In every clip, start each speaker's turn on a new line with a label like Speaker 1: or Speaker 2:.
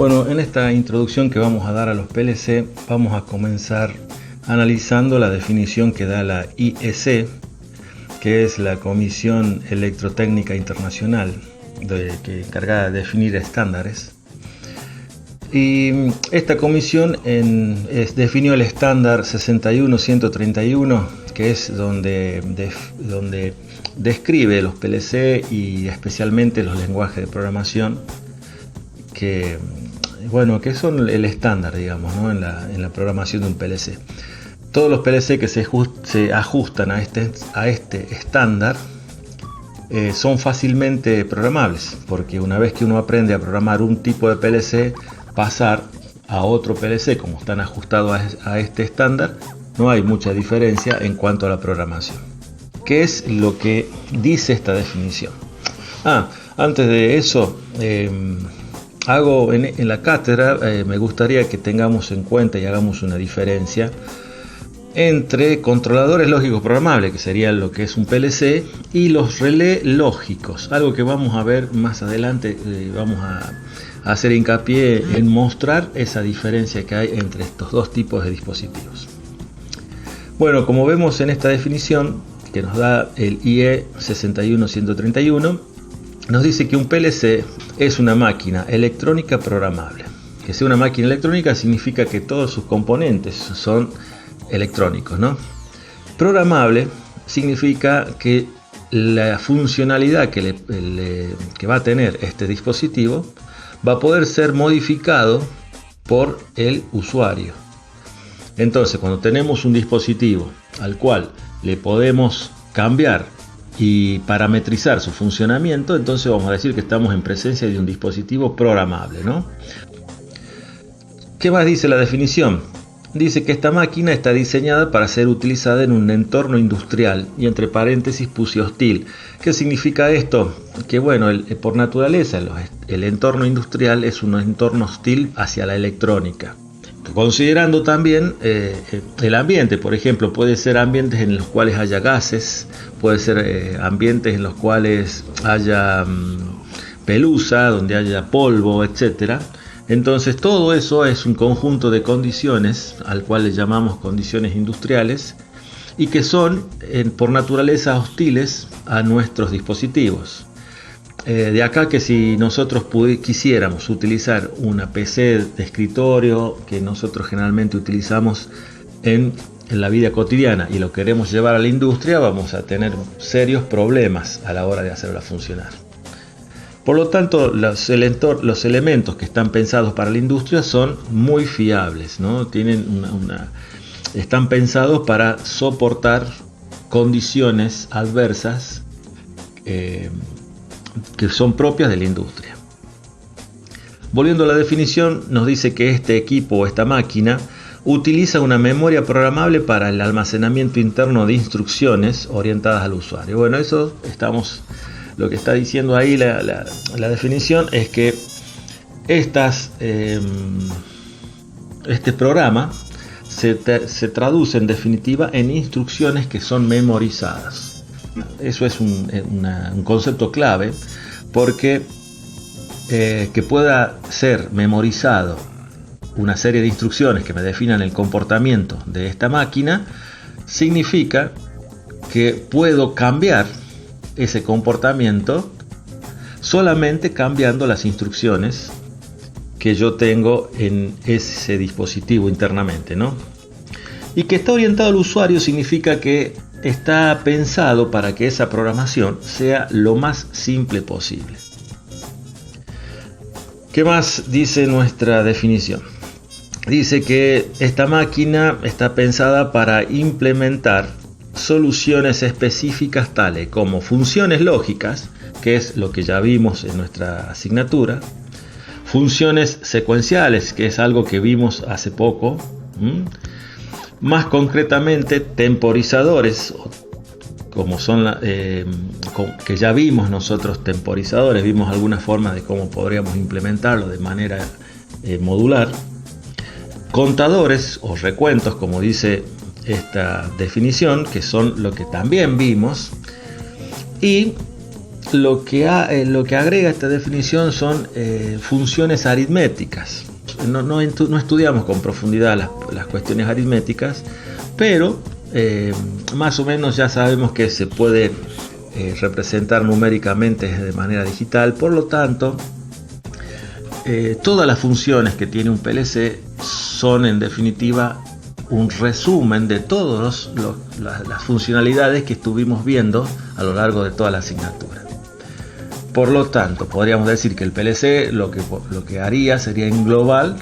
Speaker 1: Bueno, en esta introducción que vamos a dar a los PLC, vamos a comenzar analizando la definición que da la IEC, que es la Comisión Electrotécnica Internacional, que encargada de definir estándares. Y esta comisión definió el estándar 61131, que es donde describe los PLC y especialmente los lenguajes de programación que son el estándar, digamos, ¿no? en la programación de un PLC. Todos los PLC que se ajustan a este estándar son fácilmente programables, porque una vez que uno aprende a programar un tipo de PLC, pasar a otro PLC como están ajustados a este estándar, no hay mucha diferencia en cuanto a la programación. ¿Qué es lo que dice esta definición? Antes de eso, en la cátedra me gustaría que tengamos en cuenta y hagamos una diferencia entre controladores lógicos programables, que sería lo que es un PLC, y los relés lógicos, algo que vamos a ver más adelante. Vamos a hacer hincapié en mostrar esa diferencia que hay entre estos dos tipos de dispositivos. Bueno, como vemos en esta definición que nos da el IE 61131, nos dice que un PLC es una máquina electrónica programable. Que sea una máquina electrónica significa que todos sus componentes son electrónicos, ¿no? Programable significa que la funcionalidad que va a tener este dispositivo va a poder ser modificado por el usuario. Entonces, cuando tenemos un dispositivo al cual le podemos cambiar y parametrizar su funcionamiento, entonces vamos a decir que estamos en presencia de un dispositivo programable, ¿no? ¿Qué más dice la definición? Dice que esta máquina está diseñada para ser utilizada en un entorno industrial, y entre paréntesis puse hostil. ¿Qué significa esto? Que por naturaleza el entorno industrial es un entorno hostil hacia la electrónica. Considerando también el ambiente, por ejemplo, puede ser ambientes en los cuales haya gases, puede ser ambientes en los cuales haya pelusa, donde haya polvo, etcétera. Entonces todo eso es un conjunto de condiciones al cual le llamamos condiciones industriales y que son por naturaleza hostiles a nuestros dispositivos. De acá que si nosotros quisiéramos utilizar una PC de escritorio que nosotros generalmente utilizamos en la vida cotidiana y lo queremos llevar a la industria, vamos a tener serios problemas a la hora de hacerla funcionar. Por lo tanto, los elementos que están pensados para la industria son muy fiables, ¿no? Están pensados para soportar condiciones adversas que son propias de la industria. Volviendo a la definición, nos dice que este equipo o esta máquina utiliza una memoria programable para el almacenamiento interno de instrucciones orientadas al usuario. Bueno, lo que está diciendo ahí la definición es que este programa se traduce en definitiva en instrucciones que son memorizadas. Eso es un concepto clave, porque que pueda ser memorizado una serie de instrucciones que me definan el comportamiento de esta máquina significa que puedo cambiar ese comportamiento solamente cambiando las instrucciones que yo tengo en ese dispositivo internamente, ¿no? Y que está orientado al usuario significa que está pensado para que esa programación sea lo más simple posible. ¿Qué más dice nuestra definición? Dice que esta máquina está pensada para implementar soluciones específicas tales como funciones lógicas, que es lo que ya vimos en nuestra asignatura, funciones secuenciales, que es algo que vimos hace poco, más concretamente temporizadores, como son que ya vimos nosotros temporizadores, vimos algunas formas de cómo podríamos implementarlo de manera modular, contadores o recuentos, como dice esta definición, que son lo que también vimos, y lo que agrega esta definición son funciones aritméticas. No estudiamos con profundidad las cuestiones aritméticas, pero más o menos ya sabemos que se puede representar numéricamente de manera digital. Por lo tanto, todas las funciones que tiene un PLC son en definitiva un resumen de todas las funcionalidades que estuvimos viendo a lo largo de toda la asignatura. Por lo tanto, podríamos decir que el PLC lo que haría sería englobar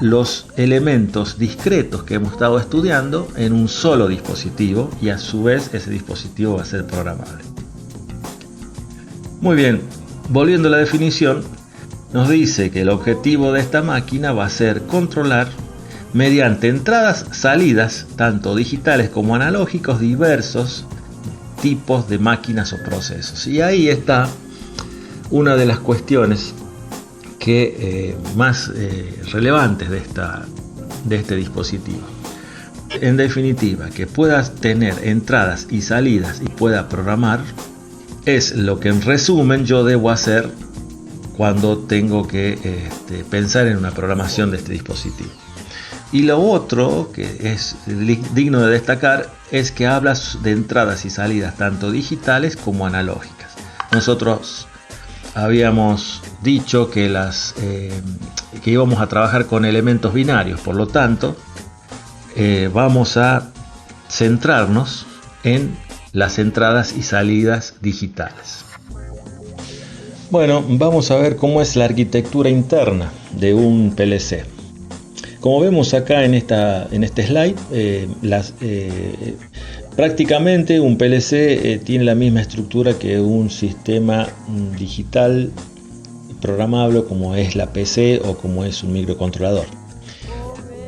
Speaker 1: los elementos discretos que hemos estado estudiando en un solo dispositivo, y a su vez ese dispositivo va a ser programable. Muy bien, volviendo a la definición, nos dice que el objetivo de esta máquina va a ser controlar mediante entradas, salidas, tanto digitales como analógicos, diversos tipos de máquinas o procesos. Y ahí está una de las cuestiones más relevantes de este dispositivo. En definitiva, que puedas tener entradas y salidas y pueda programar es lo que en resumen yo debo hacer cuando tengo que pensar en una programación de este dispositivo. Y lo otro que es digno de destacar es que hablas de entradas y salidas tanto digitales como analógicas. Nosotros habíamos dicho que íbamos a trabajar con elementos binarios, por lo tanto vamos a centrarnos en las entradas y salidas digitales. Bueno, vamos a ver cómo es la arquitectura interna de un PLC. Como vemos acá en este slide, prácticamente un PLC tiene la misma estructura que un sistema digital programable como es la PC o como es un microcontrolador.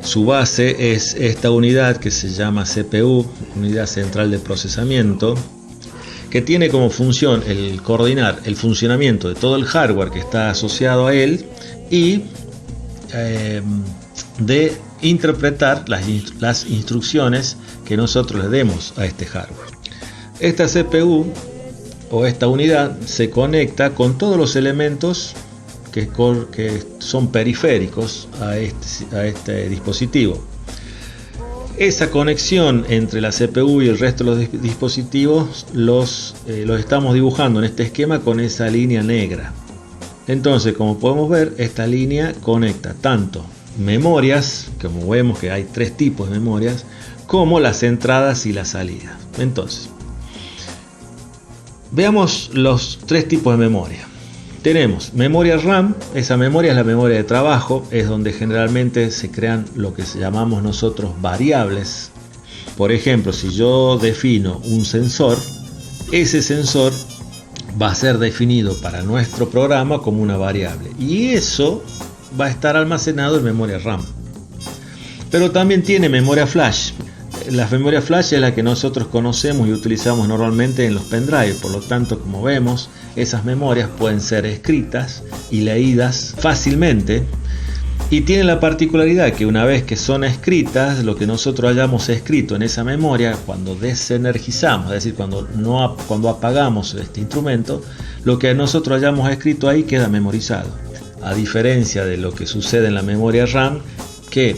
Speaker 1: Su base es esta unidad que se llama CPU, unidad central de procesamiento, que tiene como función el coordinar el funcionamiento de todo el hardware que está asociado a él y de interpretar las instrucciones que nosotros le demos a este hardware. Esta CPU o esta unidad se conecta con todos los elementos que son periféricos a este dispositivo. Esa conexión entre la CPU y el resto de los dispositivos los estamos dibujando en este esquema con esa línea negra. Entonces, como podemos ver, esta línea conecta tanto memorias, como vemos que hay tres tipos de memorias, como las entradas y las salidas. Entonces, veamos los tres tipos de memoria. Tenemos memoria RAM, esa memoria es la memoria de trabajo, es donde generalmente se crean lo que llamamos nosotros variables. Por ejemplo, si yo defino un sensor, ese sensor va a ser definido para nuestro programa como una variable, y eso va a estar almacenado en memoria RAM. Pero también tiene memoria flash. La memoria flash es la que nosotros conocemos y utilizamos normalmente en los pendrive. Por lo tanto, como vemos, esas memorias pueden ser escritas y leídas fácilmente, y tienen la particularidad que una vez que son escritas, lo que nosotros hayamos escrito en esa memoria, cuando desenergizamos, es decir, cuando apagamos este instrumento, lo que nosotros hayamos escrito ahí queda memorizado. A diferencia de lo que sucede en la memoria RAM, que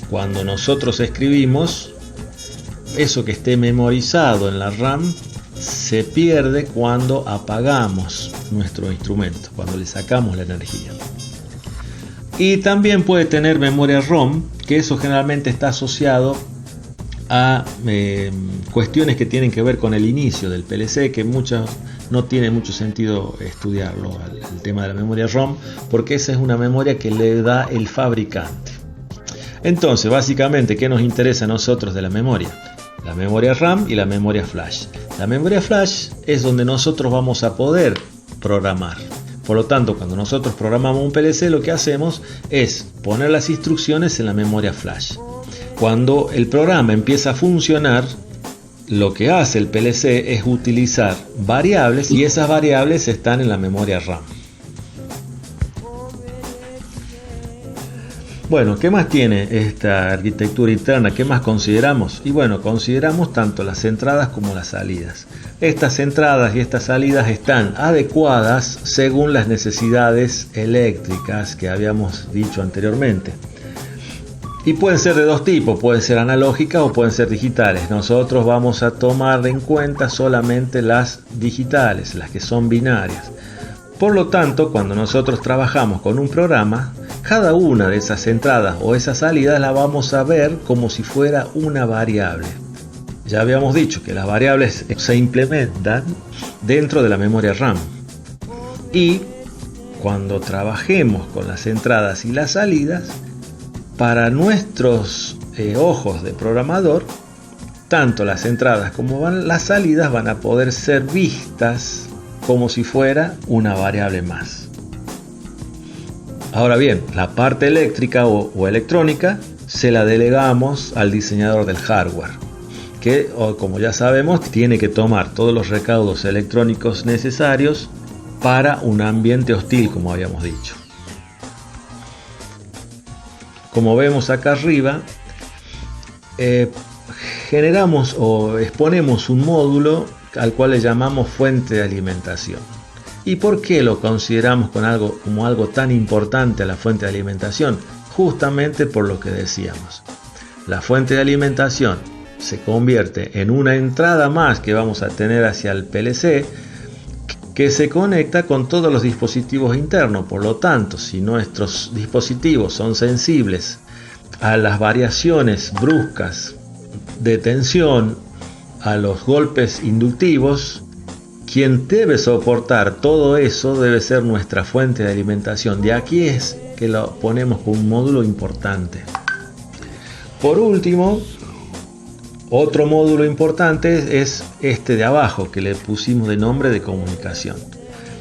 Speaker 1: cuando nosotros escribimos, eso que esté memorizado en la RAM se pierde cuando apagamos nuestro instrumento, cuando le sacamos la energía. Y también puede tener memoria ROM, que eso generalmente está asociado a cuestiones que tienen que ver con el inicio del PLC, que no tiene mucho sentido estudiarlo, el tema de la memoria ROM, porque esa es una memoria que le da el fabricante. Entonces, básicamente, ¿qué nos interesa a nosotros de la memoria? La memoria RAM y la memoria flash. La memoria flash es donde nosotros vamos a poder programar. Por lo tanto, cuando nosotros programamos un PLC, lo que hacemos es poner las instrucciones en la memoria flash. Cuando el programa empieza a funcionar, lo que hace el PLC es utilizar variables, y esas variables están en la memoria RAM. Bueno, ¿qué más tiene esta arquitectura interna? ¿Qué más consideramos? Y bueno, consideramos tanto las entradas como las salidas. Estas entradas y estas salidas están adecuadas según las necesidades eléctricas que habíamos dicho anteriormente. Y pueden ser de dos tipos, pueden ser analógicas o pueden ser digitales. Nosotros vamos a tomar en cuenta solamente las digitales, las que son binarias. Por lo tanto, cuando nosotros trabajamos con un programa, cada una de esas entradas o esas salidas la vamos a ver como si fuera una variable. Ya habíamos dicho que las variables se implementan dentro de la memoria RAM. Y cuando trabajemos con las entradas y las salidas, para nuestros ojos de programador, tanto las entradas como las salidas van a poder ser vistas como si fuera una variable más. Ahora bien, la parte eléctrica o electrónica se la delegamos al diseñador del hardware, que, como ya sabemos, tiene que tomar todos los recaudos electrónicos necesarios para un ambiente hostil, como habíamos dicho. Como vemos acá arriba, generamos o exponemos un módulo al cual le llamamos fuente de alimentación. ¿Y por qué lo consideramos como algo tan importante a la fuente de alimentación? Justamente por lo que decíamos. La fuente de alimentación se convierte en una entrada más que vamos a tener hacia el PLC, que se conecta con todos los dispositivos internos. Por lo tanto, si nuestros dispositivos son sensibles a las variaciones bruscas de tensión, a los golpes inductivos, quien debe soportar todo eso debe ser nuestra fuente de alimentación. De aquí es que lo ponemos como un módulo importante. Por último, otro módulo importante es este de abajo, que le pusimos de nombre de comunicación.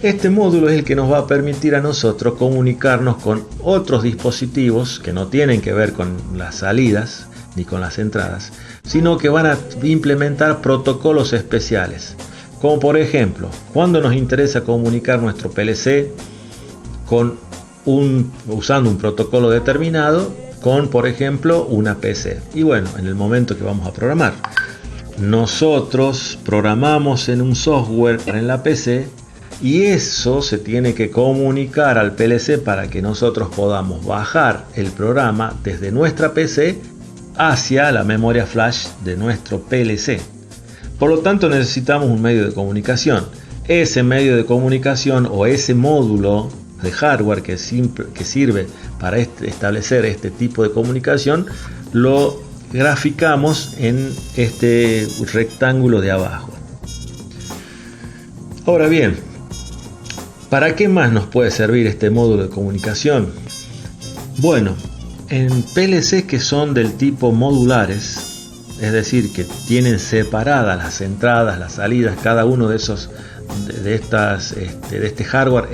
Speaker 1: Este módulo es el que nos va a permitir a nosotros comunicarnos con otros dispositivos que no tienen que ver con las salidas ni con las entradas, sino que van a implementar protocolos especiales. Como por ejemplo, cuando nos interesa comunicar nuestro PLC usando un protocolo determinado con, por ejemplo, una PC. Y bueno, en el momento que vamos a programar, nosotros programamos en un software en la PC y eso se tiene que comunicar al PLC para que nosotros podamos bajar el programa desde nuestra PC hacia la memoria flash de nuestro PLC. Por lo tanto, necesitamos un medio de comunicación. Ese medio de comunicación o ese módulo de hardware que sirve para establecer este tipo de comunicación lo graficamos en este rectángulo de abajo. Ahora bien, ¿para qué más nos puede servir este módulo de comunicación? Bueno, en PLC que son del tipo modulares, es decir, que tienen separadas las entradas, las salidas, cada uno de este hardware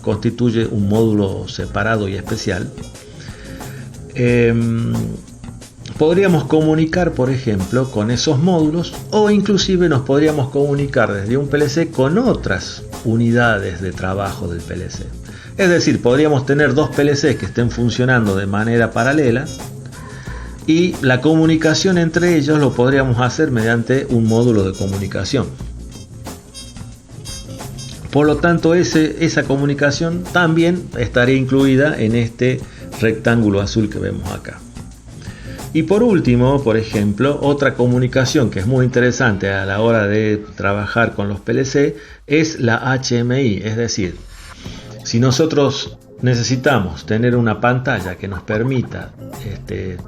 Speaker 1: constituye un módulo separado y especial. Podríamos comunicar, por ejemplo, con esos módulos, o inclusive nos podríamos comunicar desde un PLC con otras unidades de trabajo del PLC. Es decir, podríamos tener dos PLCs que estén funcionando de manera paralela y la comunicación entre ellos lo podríamos hacer mediante un módulo de comunicación. Por lo tanto, esa comunicación también estaría incluida en este rectángulo azul que vemos acá. Y por último, por ejemplo, otra comunicación que es muy interesante a la hora de trabajar con los PLC es la HMI, es decir, si nosotros necesitamos tener una pantalla que nos permita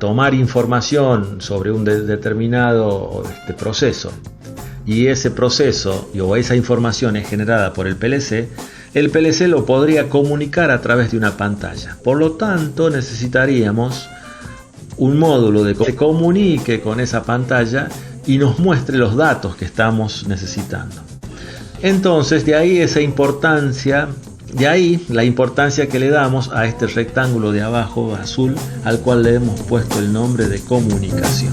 Speaker 1: tomar información sobre un determinado proceso, y ese proceso o esa información es generada por el PLC lo podría comunicar a través de una pantalla. Por lo tanto, necesitaríamos un módulo que se comunique con esa pantalla y nos muestre los datos que estamos necesitando. Entonces, de ahí la importancia que le damos a este rectángulo de abajo azul, al cual le hemos puesto el nombre de comunicación.